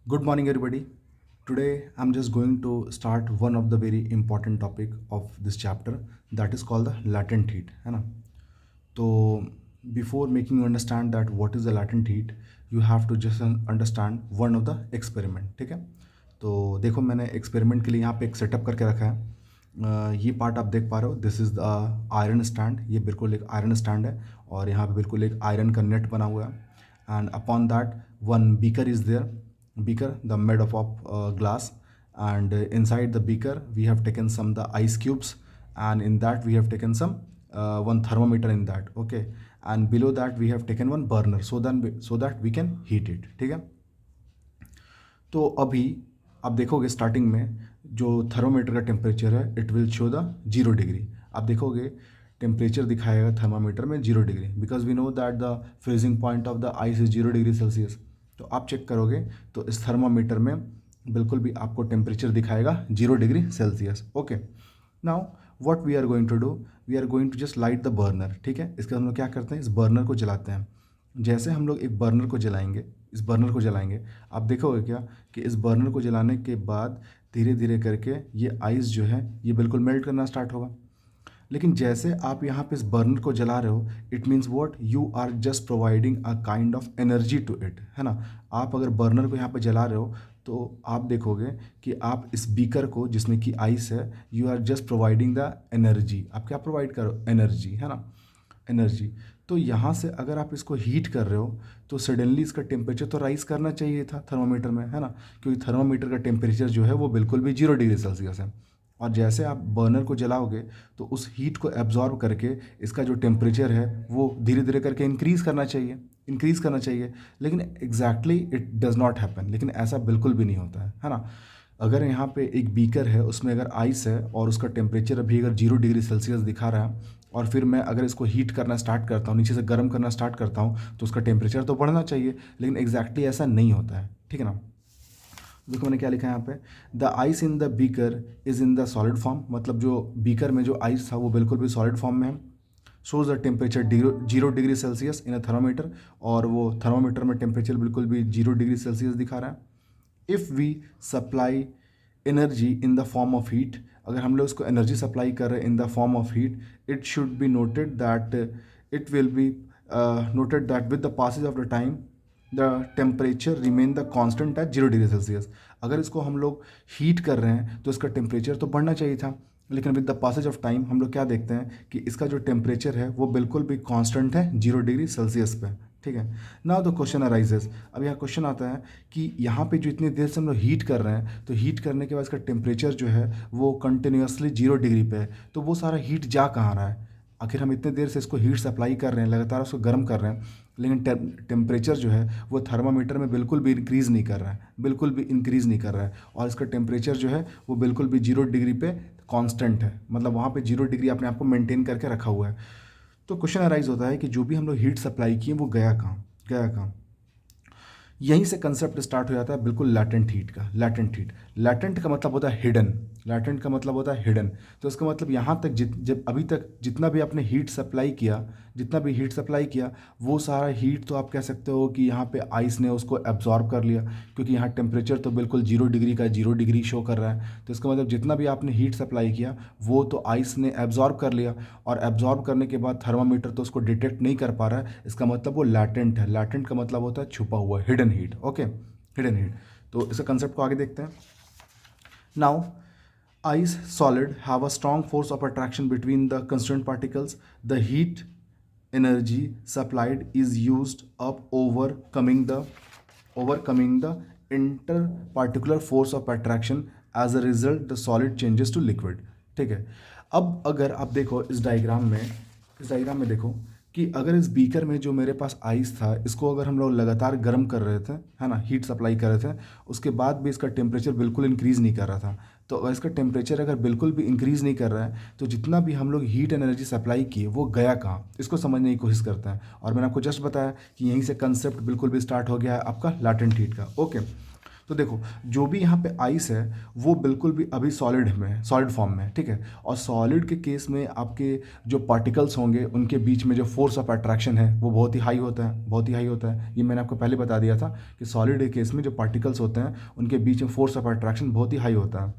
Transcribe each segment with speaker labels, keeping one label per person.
Speaker 1: Good morning, everybody. Today, I'm just going to start one of the very important topic of this chapter that is called the latent heat, है ना? तो before making you understand that what is the latent heat, you have to just understand one of the experiment, ठीक है? तो देखो मैंने experiment के लिए यहाँ पे एक सेटअप करके रखा है। ये पार्ट आप देख पा रहे हो, this is the iron stand. ये बिल्कुल एक आयरन स्टैंड है और यहाँ पे बिल्कुल एक आयरन का नेट बना हुआ है। And upon that one beaker is there, beaker the made up of glass, and inside the beaker we have taken some the ice cubes, and in that we have taken some one thermometer in that, okay, and below that we have taken one burner so that we can heat it, ठीक है। तो अभी आप देखोगे starting में जो thermometer का temperature है it will show the 0 degree. आप देखोगे टेम्परेचर दिखाएगा थर्मामीटर में 0 degree, because we know that the freezing point of the ice is 0 degree Celsius. तो आप चेक करोगे तो इस थर्मामीटर में बिल्कुल भी आपको टेम्परेचर दिखाएगा 0 degree Celsius, okay. Now what we are going to do, we are going to just light the burner, ठीक है। इसके हम लोग क्या करते हैं, इस बर्नर को जलाते हैं। जैसे हम लोग एक बर्नर को जलाएंगे, इस बर्नर को जलाएंगे, आप देखोगे क्या कि इस बर्नर को जलाने के बाद धीरे धीरे करके ये आइस जो है ये बिल्कुल मेल्ट करना स्टार्ट होगा। लेकिन जैसे आप यहाँ पे इस बर्नर को जला रहे हो, it means what, you are just providing a kind of energy to it, है ना। आप अगर बर्नर को यहाँ पे जला रहे हो तो आप देखोगे कि आप इस बीकर को जिसमें कि आइस है, you are just providing the energy. आप क्या प्रोवाइड करो, एनर्जी, है ना, एनर्जी। तो यहाँ से अगर आप इसको हीट कर रहे हो तो सडनली इसका टेम्परेचर तो राइज़ करना चाहिए था थर्मोमीटर में, है ना, क्योंकि थर्मोमीटर का टेम्परेचर जो है वो बिल्कुल भी 0 डिग्री सेल्सियस है। और जैसे आप बर्नर को जलाओगे तो उस हीट को एब्जॉर्ब करके इसका जो टेम्परेचर है वो धीरे धीरे करके इंक्रीज़ करना चाहिए, इंक्रीज़ करना चाहिए। लेकिन exactly it does not happen, लेकिन ऐसा बिल्कुल भी नहीं होता है ना। अगर यहाँ पे एक बीकर है, उसमें अगर आइस है और उसका टेम्परेचर अभी अगर 0 डिग्री सेल्सियस दिखा रहा है, और फिर मैं अगर इसको हीट करना स्टार्ट करता हूँ, नीचे से गर्म करना स्टार्ट करता हूँ, तो उसका टेम्परेचर तो बढ़ना चाहिए, लेकिन एग्जैक्टली ऐसा नहीं होता है, ठीक है ना। देखो मैंने क्या लिखा है यहाँ पे, the ice in the beaker is in the solid form, मतलब जो बीकर में जो आइस था वो बिल्कुल भी सॉलिड फॉर्म में है। Shows the temperature 0 degree Celsius in a thermometer, और वो थर्मोमीटर में टेम्परेचर बिल्कुल भी 0 डिग्री सेल्सियस दिखा रहा है। If we supply energy in the form of heat, अगर हम लोग उसको एनर्जी सप्लाई कर रहे हैं in the form of heat, it should be noted that it will be noted that with the passage of the time the temperature remain the constant at 0 degree Celsius. अगर इसको हम लोग heat कर रहे हैं तो इसका टेम्परेचर तो बढ़ना चाहिए था, लेकिन with the passage of time हम लोग क्या देखते हैं कि इसका जो टेम्परेचर है वो बिल्कुल भी कांस्टेंट है 0 डिग्री सेल्सियस पे, ठीक है। नाउ द क्वेश्चन अराइजेस, अब यहाँ क्वेश्चन आता है कि यहाँ पे जो इतनी देर से हम लोग हीट कर रहे हैं, तो हीट करने के बाद इसका टेम्परेचर जो है वो कंटिन्यूसली 0 डिग्री पे है, तो वो सारा हीट जा कहाँ रहा है। आखिर हम इतने देर से इसको हीट सप्लाई कर रहे हैं, लगातार उसको गर्म कर रहे हैं, लेकिन टेम्परेचर जो है वो थर्मामीटर में बिल्कुल भी इंक्रीज़ नहीं कर रहा है, बिल्कुल भी इंक्रीज़ नहीं कर रहा है, और इसका टेम्परेचर जो है वो बिल्कुल भी 0 डिग्री पे कांस्टेंट है, मतलब वहाँ पे 0 डिग्री अपने आप को मेंटेन करके रखा हुआ है। तो क्वेश्चन अराइज होता है कि जो भी हम लोग हीट सप्लाई किए वो गया कहाँ, गया कहाँ। यहीं से कंसेप्ट स्टार्ट हो जाता है बिल्कुल लैटेंट हीट का। लैटेंट हीट, लैटेंट का मतलब होता है हिडन, लैटेंट का मतलब होता है हिडन। तो इसका मतलब यहाँ तक जब अभी तक जितना भी आपने हीट सप्लाई किया, जितना भी हीट सप्लाई किया, वो सारा हीट तो आप कह सकते हो कि यहाँ पे आइस ने उसको एब्जॉर्ब कर लिया, क्योंकि यहाँ टेम्परेचर तो बिल्कुल 0 डिग्री का 0 डिग्री शो कर रहा है। तो इसका मतलब जितना भी आपने हीट सप्लाई किया वो तो आइस ने एब्जॉर्ब कर लिया, और एब्जॉर्ब करने के बाद थर्मामीटर तो उसको डिटेक्ट नहीं कर पा रहा है, इसका मतलब वो लैटेंट है। लैटेंट का मतलब होता है छुपा हुआ, hidden heat, okay, hidden heat. तो इसका कंसेप्ट को आगे देखते हैं। Now ice solid have a strong force of attraction between the constituent particles. The heat energy supplied is used up overcoming the interparticular force of attraction. As a result the solid changes to liquid, ठीक है। अब अगर आप देखो इस diagram में, इस diagram में देखो कि अगर इस बीकर में जो मेरे पास आइस था, इसको अगर हम लोग लगातार गर्म कर रहे थे, है ना, हीट सप्लाई कर रहे थे, उसके बाद भी इसका टेम्परेचर बिल्कुल इंक्रीज़ नहीं कर रहा था। तो अगर इसका टेम्परेचर अगर बिल्कुल भी इंक्रीज़ नहीं कर रहा है, तो जितना भी हम लोग हीट एनर्जी सप्लाई किए वो गया कहाँ, इसको समझने की कोशिश करते हैं। और मैंने आपको जस्ट बताया कि यहीं से कंसेप्ट बिल्कुल भी स्टार्ट हो गया है आपका लैटेंट हीट का, ओके। तो देखो, जो भी यहाँ पे आइस है वो बिल्कुल भी अभी सॉलिड में है, सॉलिड फॉर्म में है, ठीक है। और सॉलिड के केस में आपके जो पार्टिकल्स होंगे उनके बीच में जो फोर्स ऑफ अट्रैक्शन है वो बहुत ही हाई होता है, बहुत ही हाई होता है। ये मैंने आपको पहले बता दिया था कि सॉलिड के केस में जो पार्टिकल्स होते हैं उनके बीच में फोर्स ऑफ अट्रैक्शन बहुत ही हाई होता है।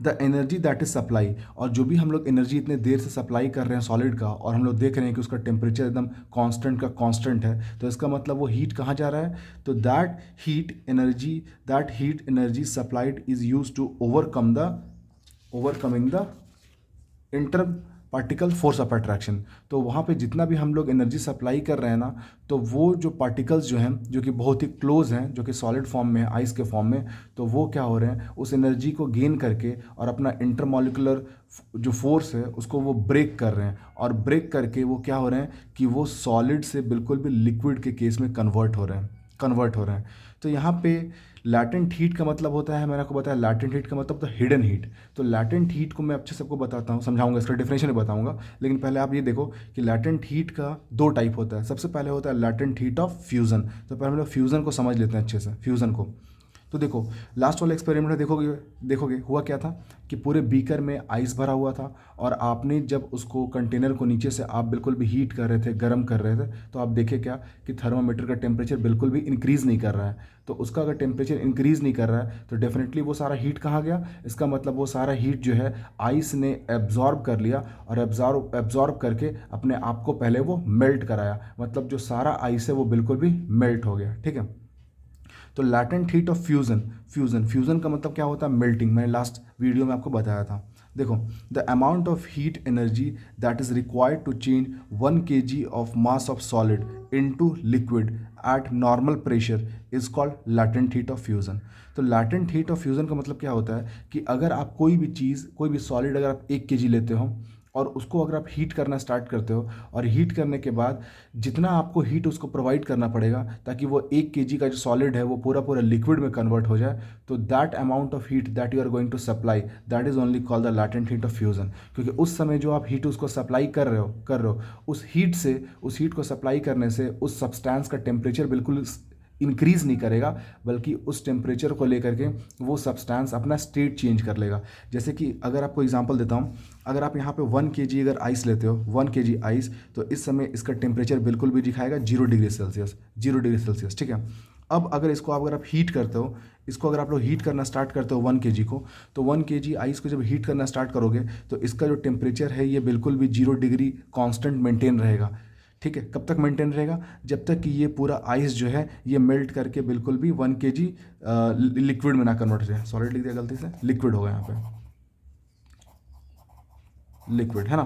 Speaker 1: The energy that is supply, और जो भी हम लोग एनर्जी इतने देर से सप्लाई कर रहे हैं सॉलिड का, और हम लोग देख रहे हैं कि उसका टेम्परेचर एकदम कांस्टेंट का कांस्टेंट है, तो इसका मतलब वो हीट कहाँ जा रहा है? तो that heat energy supplied is use to overcoming the inter particle force of attraction. तो वहाँ पे जितना भी हम लोग एनर्जी सप्लाई कर रहे हैं ना, तो वो जो पार्टिकल्स जो हैं जो कि बहुत ही क्लोज हैं, जो कि सॉलिड फॉर्म में है, आइस के फॉर्म में, तो वो क्या हो रहे हैं, उस एनर्जी को गेन करके और अपना इंटरमॉलिकुलर जो फोर्स है उसको वो ब्रेक कर रहे हैं, और ब्रेक करके वो क्या हो रहे हैं कि वो सॉलिड से बिल्कुल भी लिक्विड के केस में कन्वर्ट हो रहे हैं। तो यहाँ पे लैटेंट हीट का मतलब होता है, मैंने आपको बताया लैटेंट हीट का मतलब तो हिडन हीट। तो लैटेंट हीट को मैं अच्छे से आपको बताता हूँ, समझाऊंगा, इसका डेफिनेशन भी बताऊंगा। लेकिन पहले आप ये देखो कि लैटेंट हीट का दो टाइप होता है। सबसे पहले होता है लैटेंट हीट ऑफ फ्यूज़न। तो पहले हम लोग फ्यूज़न को समझ लेते हैं अच्छे से, फ्यूज़न को। तो देखो, लास्ट वाले एक्सपेरिमेंट में देखोगे हुआ क्या था कि पूरे बीकर में आइस भरा हुआ था, और आपने जब उसको कंटेनर को नीचे से आप बिल्कुल भी हीट कर रहे थे, गर्म कर रहे थे, तो आप देखे क्या कि थर्मामीटर का टेम्परेचर बिल्कुल भी इंक्रीज़ नहीं कर रहा है। तो उसका अगर टेम्परेचर इंक्रीज़ नहीं कर रहा है तो डेफिनेटली वो सारा हीट कहाँ गया? इसका मतलब वो सारा हीट जो है आइस ने एब्जॉर्ब कर लिया, और एब्जॉर्ब करके अपने आप को पहले वो मेल्ट कराया। मतलब जो सारा आइस है वो बिल्कुल भी मेल्ट हो गया, ठीक है। तो लैटेंट हीट ऑफ फ्यूज़न का मतलब क्या होता है? मेल्टिंग। मैंने लास्ट वीडियो में आपको बताया था। देखो, the amount of heat energy that is required to change 1 kg of mass of solid into liquid at normal pressure is called latent heat of fusion. तो लैटेंट हीट ऑफ फ्यूज़न का मतलब क्या होता है कि अगर आप कोई भी चीज़, कोई भी सॉलिड अगर आप 1 kg लेते हो और उसको अगर आप हीट करना स्टार्ट करते हो, और हीट करने के बाद जितना आपको हीट उसको प्रोवाइड करना पड़ेगा ताकि वो 1 kg का जो सॉलिड है वो पूरा पूरा लिक्विड में कन्वर्ट हो जाए, तो that amount of heat that you are going to supply, that is only called the latent heat of fusion. क्योंकि उस समय जो आप हीट उसको सप्लाई कर रहे हो उस हीट को सप्लाई करने से उस सब्सटेंस का टेम्परेचर बिल्कुल इंक्रीज़ नहीं करेगा, बल्कि उस टेम्परेचर को लेकर के वो सब्सटेंस अपना स्टेट चेंज कर लेगा। जैसे कि अगर आपको एग्जांपल देता हूँ, अगर आप यहाँ पे 1 kg अगर आइस लेते हो, 1 kg आइस, तो इस समय इसका टेम्परेचर बिल्कुल भी दिखाएगा 0 डिग्री सेल्सियस, 0 डिग्री सेल्सियस, ठीक है। अब अगर इसको अगर आप हीट करते हो, इसको अगर आप लोग हीट करना स्टार्ट करते हो 1 kg को, तो 1 kg आइस को जब हीट करना स्टार्ट करोगे तो इसका जो टेम्परेचर है ये बिल्कुल भी 0 डिग्री कांस्टेंट मेंटेन रहेगा, ठीक है। कब तक मेंटेन रहेगा? जब तक कि ये पूरा आइस जो है ये मेल्ट करके बिल्कुल भी 1 kg लिक्विड में ना कन्वर्ट हो जाए। सॉलिड लिख दिया गलती से, लिक्विड होगा यहाँ पे, लिक्विड है ना।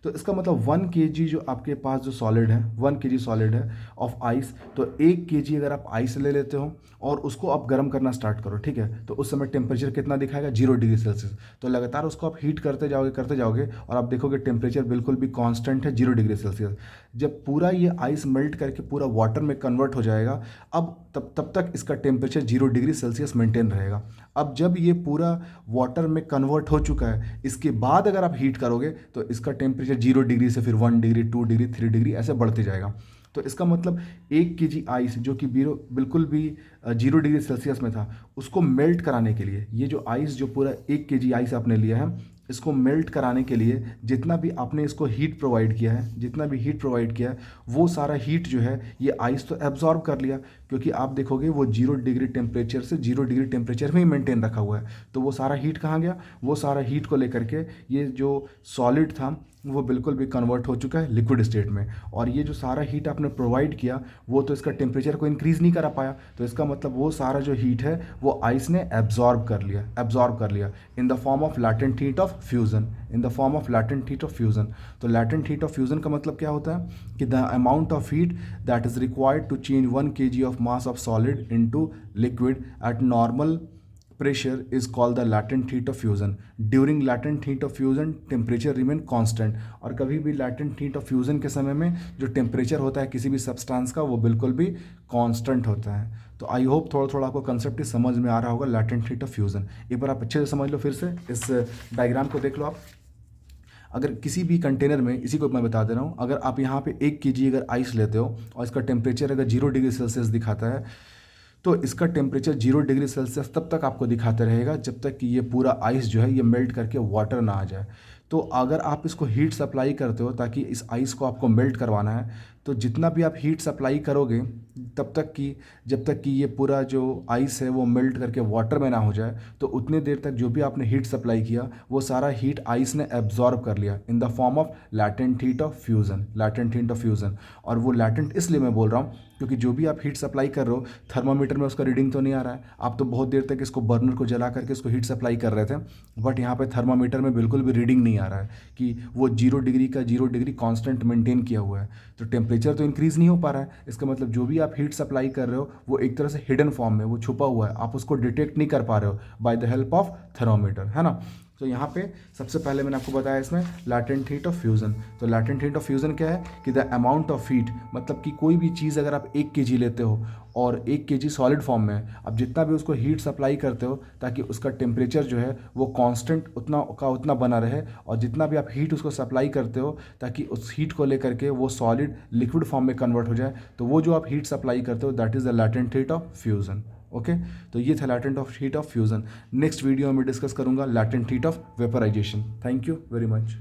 Speaker 1: तो इसका मतलब 1 kg जो आपके पास जो सॉलिड है, 1 kg सॉलिड है ऑफ आइस, तो 1 kg अगर आप आइस ले लेते हो और उसको आप गर्म करना स्टार्ट करो, ठीक है, तो उस समय टेम्परेचर कितना दिखाएगा? 0 डिग्री सेल्सियस। तो लगातार उसको आप हीट करते जाओगे और आप देखोगे टेम्परेचर बिल्कुल भी कांस्टेंट है, 0 डिग्री सेल्सियस। जब पूरा ये आइस मेल्ट करके पूरा वाटर में कन्वर्ट हो जाएगा, अब तब तक इसका टेम्परेचर 0 डिग्री सेल्सियस मेंटेन रहेगा। अब जब ये पूरा वाटर में कन्वर्ट हो चुका है, इसके बाद अगर आप हीट करोगे तो इसका टेम्परेचर 0 डिग्री से फिर 1 डिग्री, 2 डिग्री, 3 डिग्री ऐसे बढ़ते जाएगा। तो इसका मतलब 1 kg आइस जो कि बिल्कुल भी 0 डिग्री सेल्सियस में था, उसको मेल्ट कराने के लिए, ये जो आइस जो पूरा 1 kg आइस आपने लिया है, इसको मेल्ट कराने के लिए जितना भी आपने इसको हीट प्रोवाइड किया है, जितना भी हीट प्रोवाइड किया है, वो सारा हीट जो है ये आइस तो एब्जॉर्ब कर लिया, क्योंकि आप देखोगे वो 0 डिग्री टेम्परेचर से 0 डिग्री टेम्परेचर में ही मेंटेन रखा हुआ है। तो वो सारा हीट कहाँ गया? वो सारा हीट को लेकर के ये जो सॉलिड था वो बिल्कुल भी कन्वर्ट हो चुका है लिक्विड स्टेट में, और ये जो सारा हीट आपने प्रोवाइड किया वो तो इसका टेम्परेचर को इंक्रीज़ नहीं करा पाया। तो इसका मतलब वो सारा जो हीट है वो आइस ने एब्जॉर्ब कर लिया in the form of latent heat of fusion, तो लैटेंट हीट ऑफ फ्यूज़न का मतलब क्या होता है कि the amount of heat that is required to change 1 kg of mass of solid into liquid at normal pressure is called the latent heat of fusion. During latent heat of fusion temperature remain constant, और कभी भी latent heat of fusion के समय में जो temperature होता है किसी भी सब्सटेंस का वो बिल्कुल भी कांस्टेंट होता है। तो आई होप थोड़ा थोड़ा आपको कंसेप्ट समझ में आ रहा होगा latent heat of fusion। एक बार आप अच्छे से समझ लो, फिर से इस डायग्राम को देख लो आप। अगर किसी भी कंटेनर में, इसी को मैं बता दे रहा हूँ, अगर आप यहाँ पे 1 kg अगर आइस लेते हो और इसका टेम्परेचर अगर 0 डिग्री सेल्सियस दिखाता है, तो इसका टेम्परेचर 0 डिग्री सेल्सियस तब तक आपको दिखाते रहेगा जब तक कि ये पूरा आइस जो है ये मेल्ट करके वाटर ना आ जाए। तो अगर आप इसको हीट सप्लाई करते हो ताकि इस आइस को आपको मेल्ट करवाना है, तो जितना भी आप हीट सप्लाई करोगे तब तक कि जब तक कि ये पूरा जो आइस है वो मेल्ट करके वाटर में ना हो जाए, तो उतनी देर तक जो भी आपने हीट सप्लाई किया वो सारा हीट आइस ने एब्जॉर्ब कर लिया in the form of latent heat of fusion, latent heat of fusion. और वो लैटेंट इसलिए मैं बोल रहा हूँ क्योंकि जो भी आप हीट सप्लाई कर रहे हो, थर्मामीटर में उसका रीडिंग तो नहीं आ रहा है, आप तो बहुत देर तक इसको बर्नर को जला करके इसको हीट सप्लाई कर रहे थे, बट यहाँ पे थर्मामीटर में बिल्कुल भी रीडिंग नहीं आ रहा है कि वो 0 डिग्री का 0 डिग्री कांस्टेंट मेंटेन किया हुआ है। तो टेम्परेचर तो इंक्रीज़ नहीं हो पा रहा है। इसका मतलब जो भी आप हीट सप्लाई कर रहे हो वो एक तरह से हिडन फॉर्म में वो छुपा हुआ है, आप उसको डिटेक्ट नहीं कर पा रहे हो by the help of thermometer, है ना। तो यहाँ पे सबसे पहले मैंने आपको बताया इसमें लैटेंट हीट ऑफ फ्यूज़न। तो लैटेंट हीट ऑफ फ्यूज़न क्या है कि द अमाउंट ऑफ हीट, मतलब कि कोई भी चीज़ अगर आप 1 kg लेते हो और 1 kg सॉलिड फॉर्म में है, आप जितना भी उसको हीट सप्लाई करते हो ताकि उसका टेम्परेचर जो है वो कांस्टेंट उतना का उतना बना रहे, और जितना भी आप हीट उसको सप्लाई करते हो ताकि उस हीट को लेकर के वो सॉलिड लिक्विड फॉर्म में कन्वर्ट हो जाए, तो वो जो आप हीट सप्लाई करते हो that is the latent heat of fusion. Okay, तो ये था latent of heat of fusion. Next video में डिस्कस करूंगा latent heat of vaporization. Thank you very much.